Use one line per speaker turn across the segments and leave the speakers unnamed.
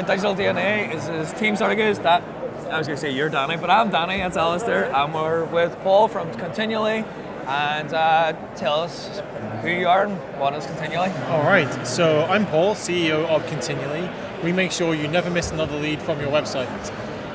Digital DNA is Team Sargus. That I was going to say you're Danny, but I'm Danny. That's Alistair, and we're with Paul from Continually. And tell us who you are and what is Continually.
All right. So I'm Paul, CEO of Continually. We make sure you never miss another lead from your website.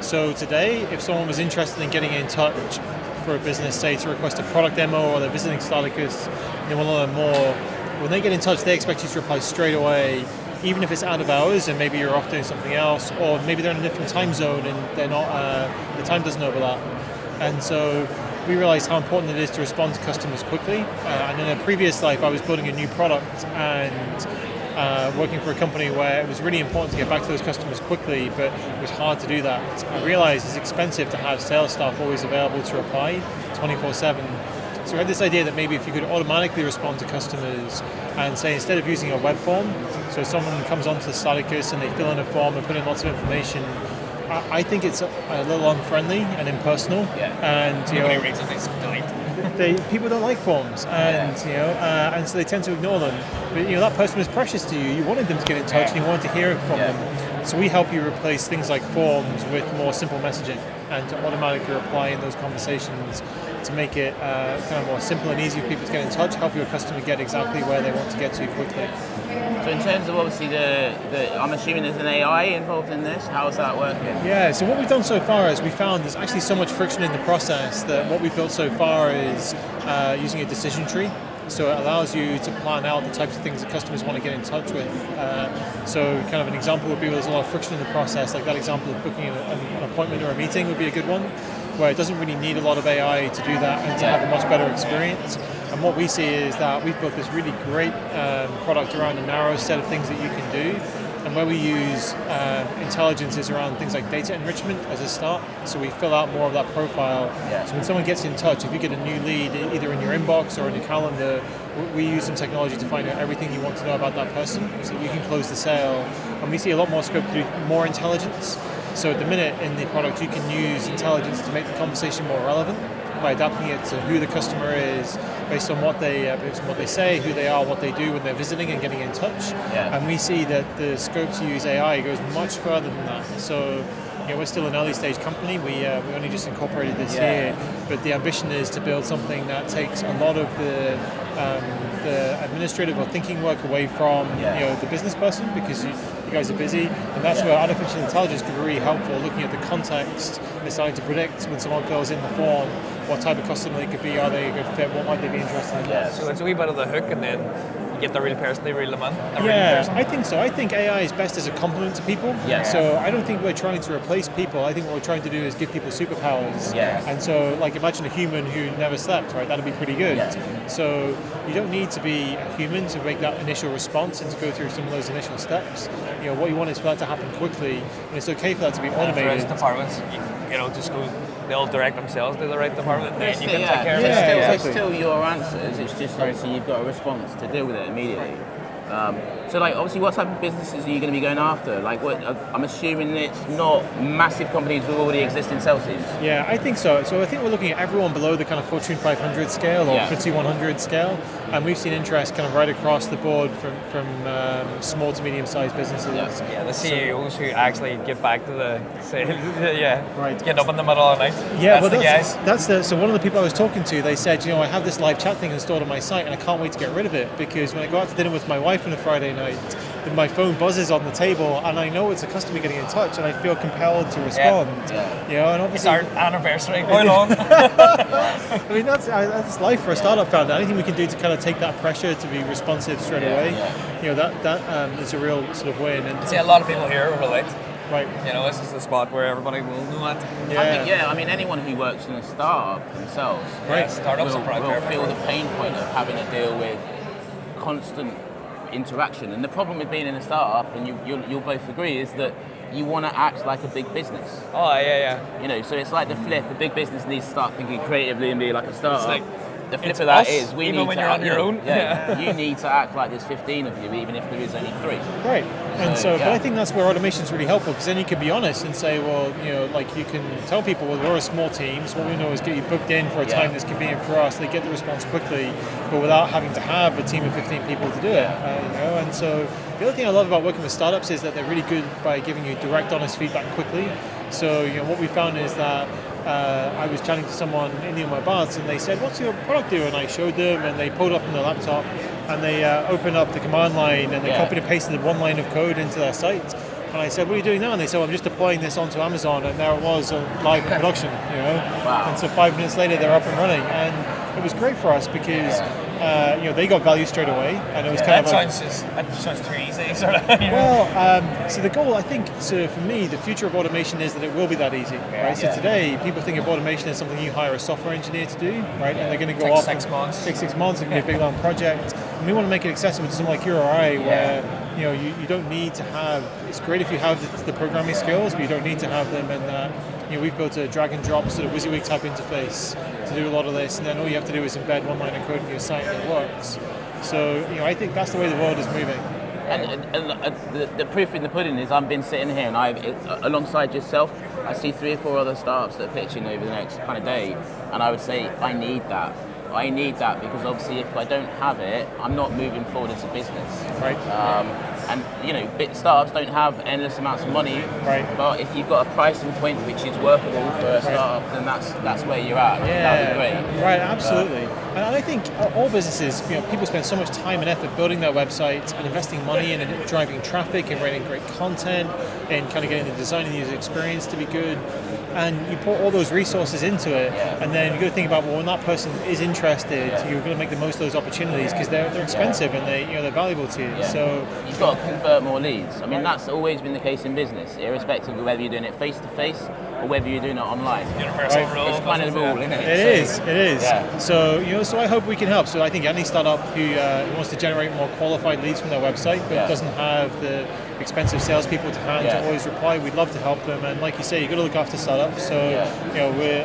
So today, if someone was interested in getting in touch for a business, say to request a product demo, or they're visiting Starticus and they want to learn more, when they get in touch, they expect you to reply straight away, even if it's out of hours and maybe you're off doing something else, or maybe they're in a different time zone and they're not, the time doesn't overlap. And so we realized how important it is to respond to customers quickly. And in a previous life, I was building a new product and working for a company where it was really important to get back to those customers quickly, but it was hard to do that. I realized it's expensive to have sales staff always available to reply 24/7. So we had this idea that maybe if you could automatically respond to customers and say, instead of using a web form, so someone comes onto the Starticus and they fill in a form and put in lots of information, I think it's a little unfriendly and impersonal.
Yeah.
And
Nobody reads it, they just delete.
People don't like forms, and and so they tend to ignore them. But that person was precious to you. You wanted them to get in touch, and you wanted to hear from them. So we help you replace things like forms with more simple messaging, and to automatically reply in those conversations to make it kind of more simple and easy for people to get in touch. Help your customer get exactly where they want to get to quickly.
So in terms of obviously I'm assuming there's an AI involved in this. How's that working?
Yeah, so what we've done so far is we found there's actually so much friction in the process that what we've built so far is using a decision tree. So it allows you to plan out the types of things that customers want to get in touch with. So kind of an example would be where there's a lot of friction in the process, like that example of booking an appointment or a meeting would be a good one, where it doesn't really need a lot of AI to do that and to have a much better experience. And what we see is that we've built this really great product around a narrow set of things that you can do. And where we use intelligence is around things like data enrichment as a start. So we fill out more of that profile.
Yeah.
So when someone gets in touch, if you get a new lead, either in your inbox or in your calendar, we use some technology to find out everything you want to know about that person so that you can close the sale. And we see a lot more scope to do more intelligence. So at the minute in the product, you can use intelligence to make the conversation more relevant by adapting it to who the customer is, based on what they say, who they are, what they do when they're visiting and getting in touch.
Yeah.
And we see that the scope to use AI goes much further than that. So we're still an early stage company. We only just incorporated this year, but the ambition is to build something that takes a lot of the administrative or thinking work away from the business person, because you guys are busy, and that's where artificial intelligence can be really helpful, looking at the context, deciding to predict when someone fills in the form what type of customer they could be, are they a good fit, what might they be interested in.
Yeah, so it's a wee bit of the hook, and then you get the real person, they reel them in.
I think so. I think AI is best as a complement to people.
Yeah.
So I don't think we're trying to replace people. I think what we're trying to do is give people superpowers.
Yeah.
And so, like, imagine a human who never slept, right? That'd be pretty good.
Yeah.
So you don't need to be a human to make that initial response and to go through some of those initial steps. What you want is for that to happen quickly, and it's okay for that to be automated.
For departments, just go. They'll direct themselves to the right department, and then you can take care of it.
Exactly.
It's still your answers. It's just obviously you've got a response to deal with it immediately. So, obviously, what type of businesses are you going to be going after? I'm assuming it's not massive companies with already existing sales teams.
Yeah, I think so. So I think we're looking at everyone below the kind of Fortune 500 scale or FTSE 100 scale, and we've seen interest kind of right across the board from small to medium-sized businesses.
Yeah, the CEOs who actually get back to the sales,
right,
getting up in the middle of the night.
Yeah,
That's
so one of the people I was talking to, they said, I have this live chat thing installed on my site, and I can't wait to get rid of it, because when I go out to dinner with my wife on a Friday night, then my phone buzzes on the table, and I know it's a customer getting in touch, and I feel compelled to respond. And obviously,
it's our anniversary. How long?
I mean, that's life for a startup founder. Anything we can do to kind of take that pressure to be responsive straight away, that is a real sort of win. And
see, a lot of people here relate.
Right.
This is the spot where everybody will know it.
I mean, anyone who works in a startup themselves,
startups
will feel the pain point of having to deal with constant interaction. And the problem with being in a startup, and you'll both agree, is that you want to act like a big business.
Oh, yeah.
So it's like the flip. A big business needs to start thinking creatively and be like a startup. the flip
It's
of that
us,
is we
even
need
when
to
you're
act,
on your own.
Yeah, you need to act like there's 15 of you, even if there is only 3.
Right. And
So,
but
yeah.
I think that's where automation is really helpful, because then you can be honest and say, well, like you can tell people, well, we're a small team, so what we know is get you booked in for a time that's convenient for us. They get the response quickly, but without having to have a team of 15 people to do it. And so the other thing I love about working with startups is that they're really good by giving you direct, honest feedback quickly. So what we found is that I was chatting to someone in the Baths, and they said, "What's your product do?" And I showed them, and they pulled up on their laptop, and they opened up the command line, and they copied and pasted 1 line of code into their site. And I said, "What are you doing now?" And they said, well, "I'm just deploying this onto Amazon," and there it was, live in production.
Wow.
And so 5 minutes later, they're up and running, and it was great for us because they got value straight away, and it was kind of
that sounds too easy, sort of.
Well, so the goal, I think, so for me, the future of automation is that it will be that easy, right? So today, people think of automation as something you hire a software engineer to do, right? And they're going to go off
6 months.
Takes 6 months. It can be a big long project. And we want to make it accessible to someone like you or I, where you don't need to have. It's great if you have the programming skills, but you don't need to have them. And we've built a drag and drop sort of WYSIWYG type interface to do a lot of this, and then all you have to do is embed 1 line of code in your site, and it works. So I think that's the way the world is moving.
And the proof in the pudding is I've been sitting here, and alongside yourself, I see 3 or 4 other startups that are pitching over the next kind of day, and I would say I need that. I need that because obviously if I don't have it, I'm not moving forward as a business.
Right.
And big startups don't have endless amounts of money.
Right.
But if you've got a pricing point which is workable for a startup, then that's where you're at. That'd be great.
Right. Absolutely. And I think all businesses, people spend so much time and effort building their websites and investing money in it, driving traffic and writing great content and kind of getting the design and user experience to be good. And you put all those resources into it, and then you've got to think about, well, when that person is interested, you're going to make the most of those opportunities because they're expensive and they're valuable to you.
Yeah.
So
you've got to convert more leads. I mean, that's always been the case in business, irrespective of whether you're doing it face to face or whether you're doing it online.
Universal rule.
It's kind of the rule, isn't it?
It is.
Yeah.
So so I hope we can help. So I think any startup who wants to generate more qualified leads from their website but doesn't have the expensive salespeople to hand to always reply, we'd love to help them. And like you say, you've got to look after startups. So we're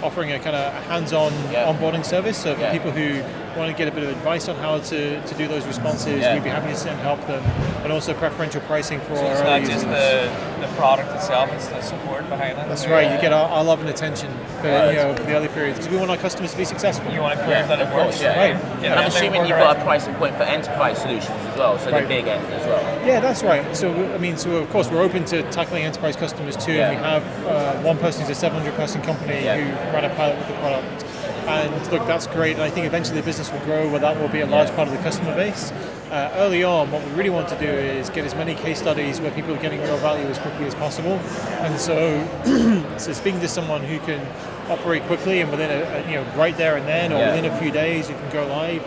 offering a kind of hands-on onboarding service. So for people who want to get a bit of advice on how to do those responses, we'd be happy to sit and help them. And also preferential pricing for
So it's not just the product itself, it's the support behind it.
That's right. You get our love and attention for the early periods because we want our customers to be successful.
You want to prove that it works.
Right.
And I'm assuming you've got a pricing point for enterprise solutions as well, so the big end as well.
Yeah, that's right. So of course we're open to tackling enterprise customers too. And we have one person who's a 700-person company who ran a pilot with the product. And look, that's great. And I think eventually the business will grow where that will be a large part of the customer base. Early on, what we really want to do is get as many case studies where people are getting real value as quickly as possible. And so speaking to someone who can operate quickly and within right there and then, or within a few days, you can go live.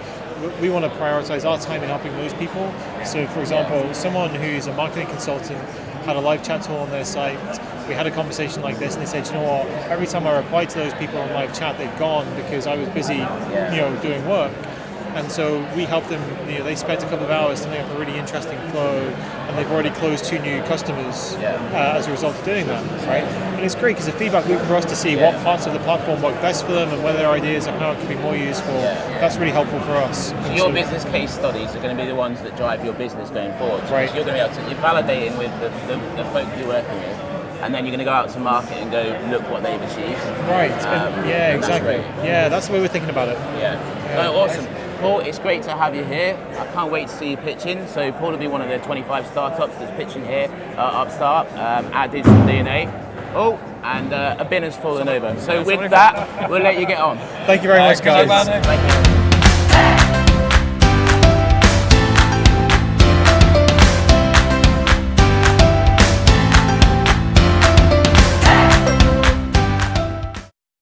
We want to prioritize our time in helping those people. So, for example, someone who's a marketing consultant had a live chat tool on their site. We had a conversation like this, and they said, "You know what? Every time I reply to those people on live chat, they've gone because I was busy, doing work." And so we helped them. They spent a couple of hours setting up a really interesting flow, and they've already closed 2 new customers as a result of doing that. Right? And it's great because the feedback loop for us to see what parts of the platform work best for them and whether their ideas and how it could be more useful. That's really helpful for us.
So your business case studies are going to be the ones that drive your business going forward.
Right.
You're going to be able to validating with the folk you're working with. And then you're going to go out to market and go, look what they've achieved.
Right. Exactly. That's the way we're thinking about it.
No, awesome. Paul, it's great to have you here. I can't wait to see you pitching. So Paul will be one of the 25 startups that's pitching here, Upstart, our digital DNA. Oh, and a bin has fallen over. So with that, we'll let you get on.
Thank you very much, guys.
Thank you.